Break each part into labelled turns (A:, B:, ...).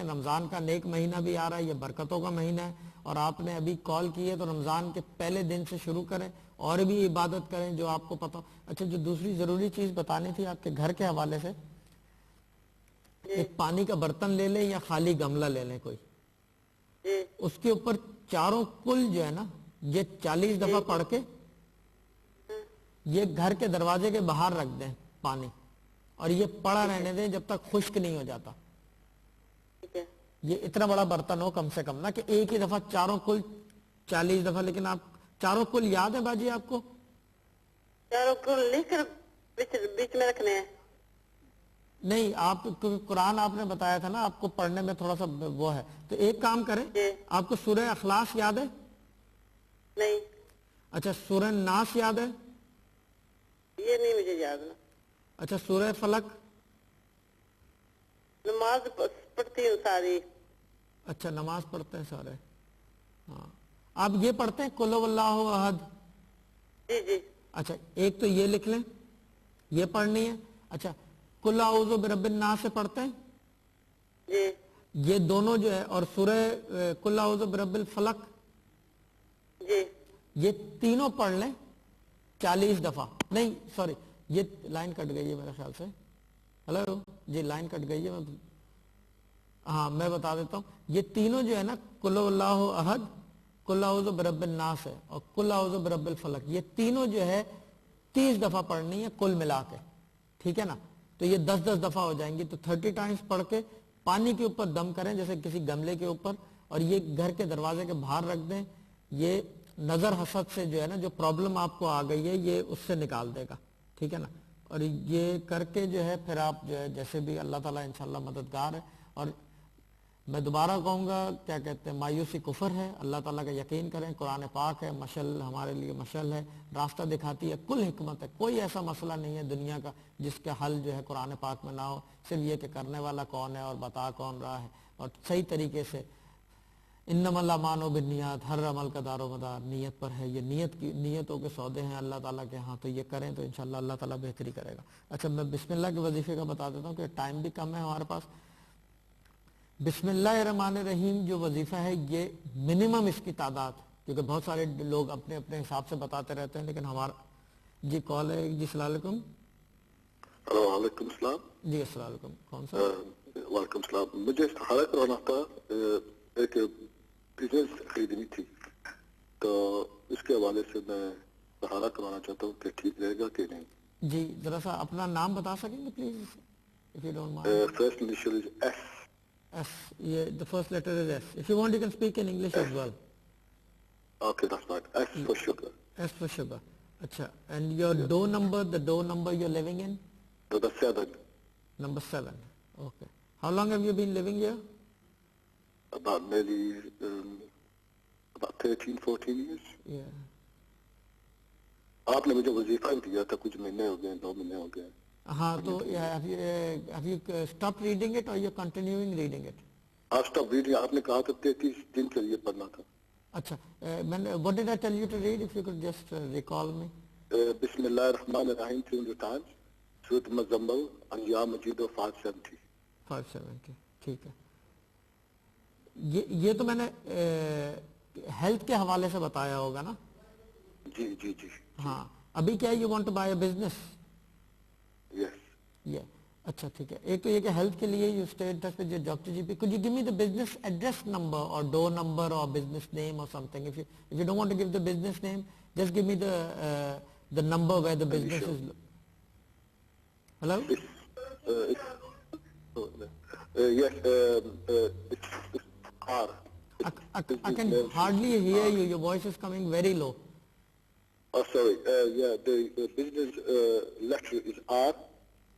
A: رمضان کا نیک مہینہ بھی آ رہا ہے, یہ برکتوں کا مہینہ ہے, اور آپ نے ابھی کال کی ہے تو رمضان کے پہلے دن سے شروع کریں اور بھی عبادت کریں جو آپ کو پتہ. اچھا, جو دوسری ضروری چیز بتانی تھی آپ کے گھر کے حوالے سے, ایک پانی کا برتن لے لیں یا خالی گملہ لے لیں کوئی, اس کے اوپر چاروں کل جو ہے نا یہ 40 دفعہ پڑھ کے یہ گھر کے دروازے کے باہر رکھ دیں پانی, اور یہ پڑا رہنے دیں جب تک خشک نہیں ہو جاتا. یہ اتنا بڑا برتن ہو کم سے کم نا کہ ایک ہی دفعہ چاروں کل 40 دفعہ. لیکن آپ چاروں کل یاد ہے باجی آپ کو؟
B: چاروں کل لکھ کر بیچ میں رکھنے ہیں؟
A: نہیں, آپ قرآن آپ نے بتایا تھا نا آپ کو پڑھنے میں تھوڑا سا وہ ہے, تو ایک کام کریں, آپ کو سورہ اخلاص یاد ہے؟
B: نہیں.
A: اچھا, سورہ ناس یاد ہے؟
B: یہ نہیں مجھے یاد نا.
A: اچھا, سورہ فلق؟
B: نماز پڑھتی ہوں ساری.
A: اچھا, نماز پڑھتے ہیں سارے. ہاں, آپ یہ پڑھتے ہیں قل واللہ احد؟
B: جی جی.
A: اچھا, ایک تو یہ لکھ لیں, یہ پڑھنی ہے. اچھا, قل اعوذ برب الناس سے پڑھتے ہیں؟
B: جی.
A: یہ دونوں جو ہے, اور سورہ قل اعوذ برب الفلق,
B: جی.
A: یہ تینوں پڑھ لیں 40 دفعہ. نہیں سوری, یہ لائن کٹ گئی ہے میرے خیال سے. ہلو جی, لائن کٹ گئی ہے. ہاں, میں بتا دیتا ہوں. یہ تینوں جو ہے نا, قل واللہ احد, قل اعوذ برب الناس ہے, اور قل اعوذ برب الفلق, یہ تینوں جو ہے 30 دفعہ پڑھنی ہے کل ملا کے. ٹھیک ہے نا, تو یہ 10-10 دفعہ ہو جائیں گی. تو 30 ٹائمز پڑھ کے پانی کے اوپر دم کریں جیسے کسی گملے کے اوپر, اور یہ گھر کے دروازے کے باہر رکھ دیں. یہ نظر حسد سے جو ہے نا جو پرابلم آپ کو آ گئی ہے یہ اس سے نکال دے گا. ٹھیک ہے نا, اور یہ کر کے جو ہے پھر آپ جو ہے جیسے بھی اللہ تعالیٰ انشاءاللہ مددگار ہے. اور میں دوبارہ کہوں گا, کیا کہتے ہیں, مایوسی کفر ہے. اللہ تعالیٰ کا یقین کریں, قرآن پاک ہے, مشل ہمارے لیے مشل ہے, راستہ دکھاتی ہے, کل حکمت ہے. کوئی ایسا مسئلہ نہیں ہے دنیا کا جس کا حل جو ہے قرآن پاک میں نہ ہو. صرف یہ کہ کرنے والا کون ہے اور بتا کون رہا ہے, اور صحیح طریقے سے. انما الاعمال بالنیات, ہر عمل کا دار و مدار نیت پر ہے. یہ نیتوں کے سودے ہیں اللہ تعالیٰ کے ہاں, تو یہ کریں تو انشاءاللہ اللہ تعالیٰ بہتری کرے گا. اچھا, میں بسم اللہ کے وظیفے کا بتا دیتا ہوں کہ ٹائم بھی کم ہے ہمارے پاس. بسم اللہ الرحمن الرحیم جو وظیفہ ہے یہ منیمم اس کی تعداد, کیونکہ بہت سارے لوگ اپنے اپنے حساب سے بتاتے رہتے ہیں, لیکن ہمارا جی کال ہے. جی السلام علیکم.
C: وعلیکم السلام.
A: جی السلام علیکم, کون سا؟
C: وعلیکم السلام. مجھے استخارہ کروانا تھا, ایک بزنس خریدنی تھی, تو اس کے حوالے سے میں استخارہ کروانا چاہتا ہوں کہ ٹھیک رہے گا کہ نہیں.
A: جی ذرا سا اپنا نام بتا سکیں گے please, if you don't mind.
C: First initial is S.
A: S, yeah, the first letter is S. If you want you can speak in English as well.
C: Okay, that's fine. S for sugar.
A: S for sugar. Acha, and your door number, the door number you're living in?
C: The 7.
A: Number 7. Okay. How long have you been living here?
C: About nearly about 13, 14 years.
A: Yeah.
C: آپ نے مجھے وظیفہ بھی دیا تھا, کچھ مہینے ہو گئے, 2 مہینے ہو گئے.
A: ہاں, تو have you stopped reading it or you're continuing reading it?
C: I've stopped reading. آپ نے کہا تھا 33 دن کے لیے پڑھنا تھا.
A: اچھا, what did I tell you to read, if you could just recall me?
C: بسم اللہ الرحمن الرحیم 300 times. سورۃ مزمل, انجام مجید 570.
A: 570, ٹھیک ہے. یہ تو میں نے ہیلتھ کے حوالے سے بتایا ہوگا نا.
C: جی جی جی.
A: ہاں, ابھی کیا you want to buy a business?
C: Yes.
A: Yeah. اچھا ٹھیک ہے. ایک تو یہ کہ ہیلتھ کے لیے you stay in touch with your doctor GP. Could you give me the business address number or door number or business name or something? If you don't want to give the business name, just give me the number where the business is. Hello?
C: Yes. It's R.
A: I can hardly hear you. Your voice is coming very low.
C: Oh, sorry. Yeah, the business letter is R.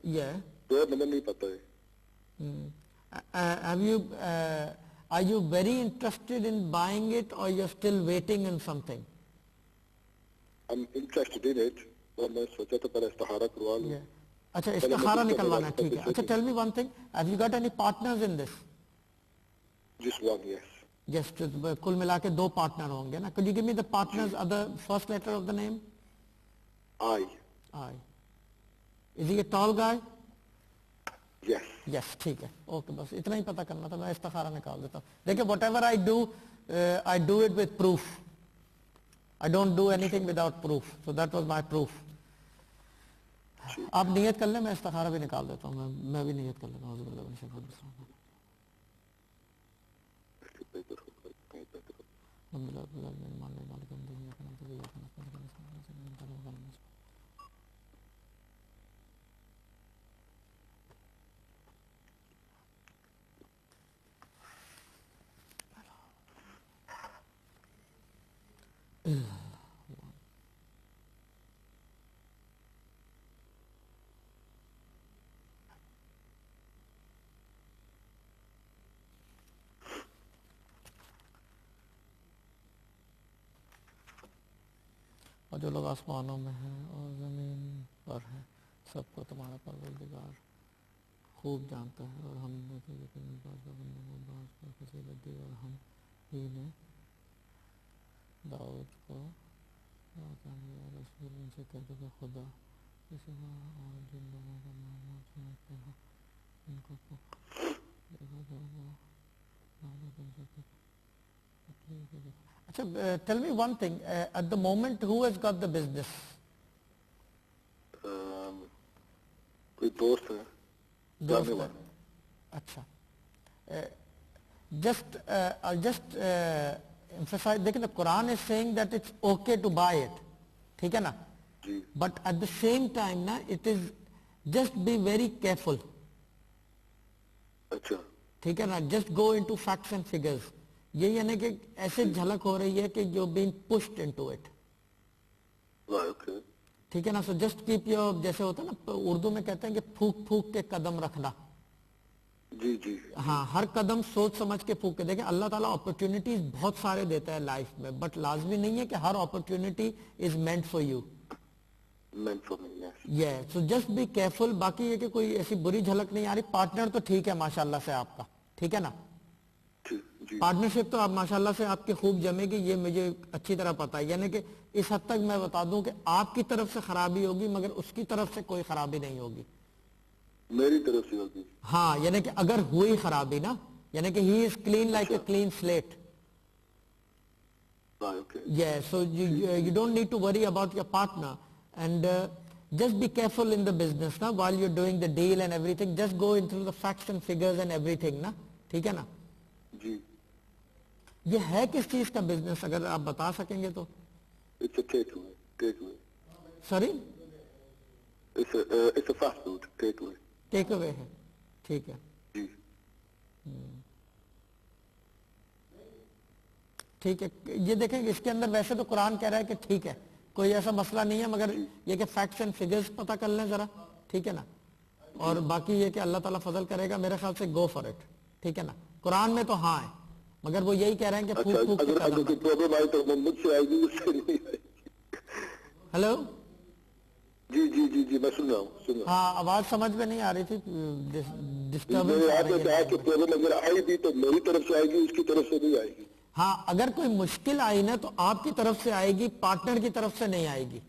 A: Yeah.
C: دو مجھے نہیں پتا ہے.
A: Are you very interested in buying it or you're still waiting in something?
C: I'm interested in it. اور میں سوچا تو پہلے استخارہ کروا لوں.
A: اچھا, استخارہ نکلوانا ہے, ٹھیک ہے. اچھا, tell me one thing. Have you got any partners in this?
C: Just one, yes.
A: Yes, کل ملا کے 2 پارٹنر ہوں گے نا. Could you give me the partners, other first letter of the name?
C: I.
A: I. Is he a tall guy?
C: Yes.
A: یس ٹھیک ہے okay بس اتنا ہی پتہ کرنا تھا میں استخارہ نکال دیتا ہوں دیکھیں what ever I do it with proof I don't do any thing without proof so that was my proof آپ نیت کر لیں میں استخارہ بھی نکال دیتا ہوں میں بھی نیت کر لیتا ہوں اعوذ باللہ من الشیطان الرجیم اور جو لوگ آسمانوں میں ہیں اور زمین پر ہیں سب کو تمہارا پروردگار خوب جانتا ہے اور ہم نے تو یقیناً بعض بندوں کو بعض پر فضیلت دی اور ہم ہی نے داؤد کو رسول ان سے کہتے کہ خدا کسی اور جن لوگوں کا معاملہ سمجھتے ہیں ان کو دیکھا جو وہ اچھا tell me one thing at the moment who has got the business
C: کوئی دوست ہے جاننے والا
A: اچھا جسٹ emphasize دیکھیں the Quran is saying that it's okay to buy it ٹھیک ہے نا
C: جی
A: but at the same time نا it is just be very careful
C: اچھا
A: ٹھیک ہے نا just go into facts and figures یہ یعنی کہ ایسے جھلک ہو رہی ہے کہ you're being pushed into it
C: okay
A: ٹھیک ہے نا سو جسٹ کیپ یور جیسے ہوتا ہے نا اردو میں کہتے ہیں کہ پھونک پھونک کے قدم رکھنا
C: جی جی
A: ہاں ہر قدم سوچ سمجھ کے پھونک کے دیکھیں اللہ تعالیٰ اپرچونٹیز بہت سارے دیتا ہے لائف میں بٹ لازمی نہیں ہے کہ ہر opportunity is meant for you
C: meant for me, yes.
A: یہ سو جسٹ بی کیئرفل باقی یہ کہ کوئی ایسی بری جھلک نہیں آ رہی پارٹنر تو ٹھیک ہے ماشاءاللہ سے آپ کا ٹھیک ہے نا
C: جی
A: پارٹنرشپ تو آپ ماشاءاللہ سے آپ کی خوب جمے گی یہ مجھے اچھی طرح پتہ ہے یعنی کہ اس حد تک میں بتا دوں کہ آپ کی طرف سے خرابی ہوگی مگر اس کی طرف سے کوئی خرابی نہیں ہوگی
C: میری طرف سے ہوگی
A: ہاں یعنی کہ اگر ہوئی خرابی نا یعنی کہ he is clean like a clean slate
C: okay
A: yeah so you don't need to worry about your partner and just be careful in the business na while you're doing the deal and everything just go into the facts and figures and everything na ٹھیک ہے نا
C: جی
A: یہ ہے کس چیز کا business اگر آپ بتا سکیں گے تو
C: it's a takeaway
A: sorry
C: it's a fast food takeaway
A: ٹیک اوے ہے ٹھیک ہے
C: جی
A: ٹھیک ہے یہ دیکھیں اس کے اندر ویسے تو قرآن کہہ رہا ہے کہ ٹھیک ہے کوئی ایسا مسئلہ نہیں ہے مگر یہ کہ فیکٹس اینڈ فگرز پتہ کر لیں ذرا ٹھیک ہے نا اور باقی یہ کہ اللہ تعالیٰ فضل کرے گا میرے خیال سے گو فار اٹ ٹھیک ہے نا قرآن میں تو ہاں ہے مگر وہ یہی کہہ رہے ہیں کہ پھوک پھوک کے
C: اگر کوئی پرابلم آئی تو مجھ سے آئے گی اس سے نہیں آئے گی
A: ہلو
C: جی جی جی جی میں سن رہا ہوں
A: ہاں آواز سمجھ میں نہیں آ رہی تھی
C: میرے
A: ڈسٹربنس
C: آپ نے کہا کہ پرابلم اگر آئی بھی تو میری طرف سے آئے گی اس کی طرف سے نہیں آئے گی
A: ہاں اگر کوئی مشکل آئی نا تو آپ کی طرف سے آئے گی پارٹنر کی طرف سے نہیں آئے گی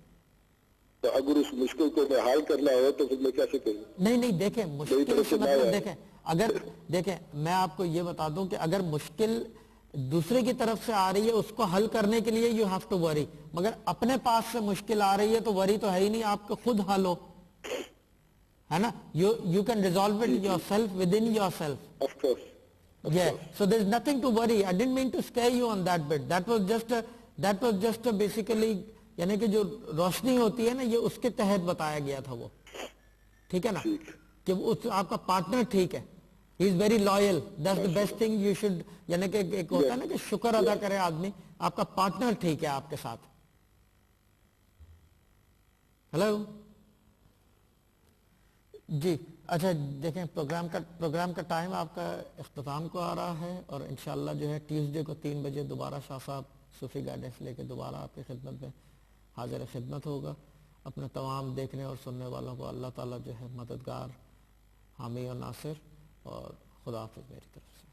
C: تو اگر اس مشکل کو میں حل کرنا ہو تو پھر میں کیسے کروں
A: نہیں نہیں دیکھیں مشکل سے مطلب دیکھیں اگر دیکھیں میں آپ کو یہ بتا دوں کہ اگر مشکل دوسرے کی طرف سے آ رہی ہے اس کو حل کرنے کے لیے یو ہیو ٹو وری مگر اپنے پاس سے مشکل آ رہی ہے تو وری تو ہے ہی نہیں آپ کو خود حل ہو ہے نا you can resolve it your self with in your self
C: of course
A: Yeah, so there's nothing to worry. I didn't mean to scare you on that bit. That was just basically یعنی کہ جو روشنی ہوتی ہے نا یہ اس کے تحت بتایا گیا تھا وہ ٹھیک ہے نا کہ آپ کا پارٹنر ٹھیک ہے he is very loyal. That's the best thing you should یعنی کہ ایک ہوتا ہے نا کہ شکر ادا کرے آدمی آپ کا پارٹنر ٹھیک ہے آپ کے ساتھ ہلو جی اچھا دیکھیں پروگرام کا ٹائم آپ کا اختتام کو آ رہا ہے اور انشاءاللہ جو ہے ٹیوزڈے کو 3 بجے دوبارہ شاہ صاحب صوفی گائیڈنس لے کے دوبارہ آپ کی خدمت میں حاضر خدمت ہوگا اپنے تمام دیکھنے اور سننے والوں کو اللہ تعالیٰ جو ہے مددگار حامی و ناصر اور خدا حافظ میری طرف سے